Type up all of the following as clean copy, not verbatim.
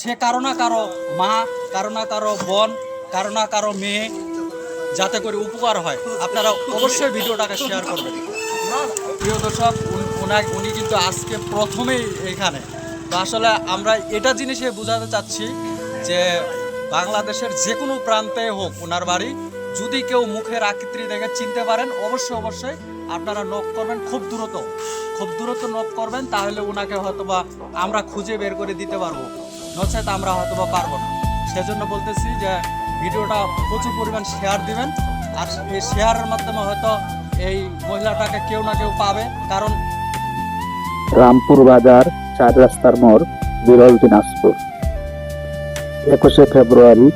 সে কারো না কারো মা, কারো না কারো বোন, কারো না কারো মেয়ে, যাতে করে উপকার হয়। আপনারা অবশ্যই ভিডিওটাকে শেয়ার করবেন। প্রিয় দর্শক, উনি কিন্তু আজকে প্রথমেই এখানে। তো আসলে আমরা এটা জিনিসে বোঝাতে চাচ্ছি যে বাংলাদেশের যে কোনো প্রান্তে হোক ওনার বাড়ি, যদি কেউ মুখের আকৃতি দেখে চিনতে পারেন অবশ্যই আপনারা নক করবেন। খুব দ্রুত নক করবেন, তাহলে ওনাকে হয়তোবা আমরা খুঁজে বের করে দিতে পারবো, নচেত আমরা হয়তোবা পারবো না। সেজন্য বলতেছি যে ভিডিওটা প্রচুর পরিমাণ শেয়ার দিবেন, আর এই শেয়ারের মাধ্যমে হয়তো এই মহিলাটাকে কেউ না কেউ পাবে। কারণ রামপুর বাজার, 4 রাস্তার মোড়, বিরল, দিনাজপুর, 21শে ফেব্রুয়ারি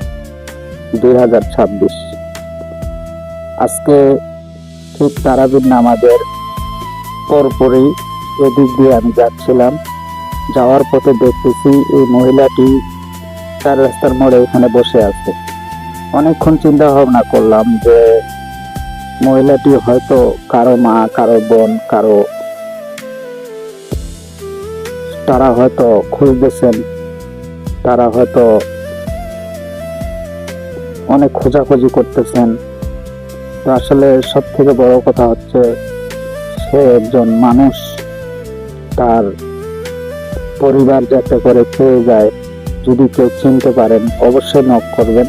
2026। আজকে ঠিক তারাবির নামাজের পরপরই এদিক দিয়ে আমি যাচ্ছিলাম। যাওয়ার পথে দেখতেছি এই মহিলাটি 4 রাস্তার মোড়ে এখানে বসে আছে। অনেকক্ষণ চিন্তা ভাবনা করলাম যে মহিলাটি হয়তো কারো মা, কারো বোন, তারা হয়তো খুঁজতেছেন, তারা হয়তো অনেক খোঁজাখুঁজি করতেছেন। তো আসলে সব থেকে বড় কথা হচ্ছে সে একজন মানুষ, তার পরিবার যাতে করে পেয়ে যায়। যদি কেউ চিনতে পারেন অবশ্যই নক করবেন,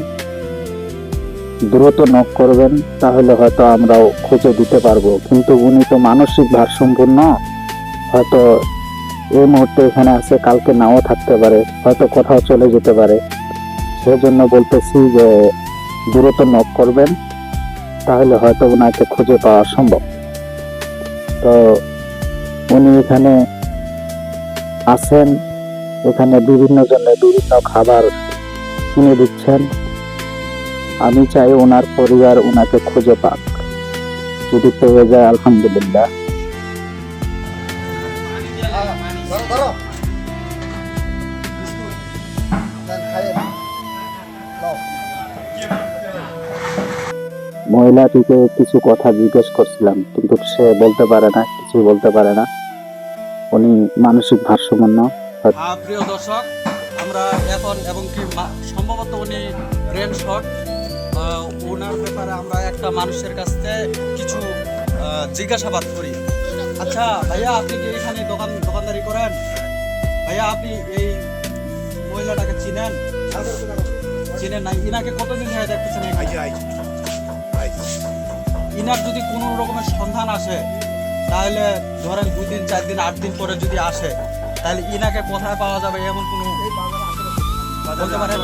দ্রুত নক করবেন, তাহলে হয়তো আমরাও খুঁজে দিতে পারবো। কিন্তু উনি তো মানসিক ভারসম্পন্ন, হয়তো এই মুহূর্তে এখানে আছে, কালকে নাও থাকতে পারে, হয়তো কোথাও চলে যেতে পারে। সেজন্য বলতেছি যে দ্রুত নক করবেন, তাহলে হয়তো ওনাকে খুঁজে পাওয়া সম্ভব। তো উনি এখানে আছেন, এখানে বিভিন্ন জনের বিভিন্ন খাবার কিনে দিচ্ছেন। আমি চাই ওনার পরিবার ওনাকে খুঁজে পাক, যদি পেয়ে যায় আলহামদুলিল্লাহ। মহিলাটিকে কিছু কথা জিজ্ঞেস করছিলাম, কিন্তু সে বলতে পারে না, কিছুই বলতে পারে না। উনি মানসিক ভারসাম্য। প্রিয় দর্শক, আমরা এখন এবং কি সম্ভবত উনি ব্রেন শট, ওনার ব্যাপারে আমরা একটা মানুষের কাছ থেকে কিছু জিজ্ঞাসাবাদ করি। আচ্ছা ভাইয়া, আপনি কি এখানে দোকানদারি করেন? ভাইয়া, আপনি এই মহিলাটাকে চিনেন? চিনেন না? ইনাকে কতদিন ধরে দেখতেছেন? ইনার যদি কোনো রকমের সন্ধান আসে, তাহলে ধরেন 2 দিন 4 দিন 8 দিন পরে যদি আসে, তাহলে ইনাকে কোথায় পাওয়া যাবে এমন কোনো বলতে পারেন?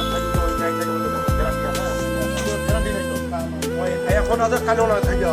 এখন কালো না থাকে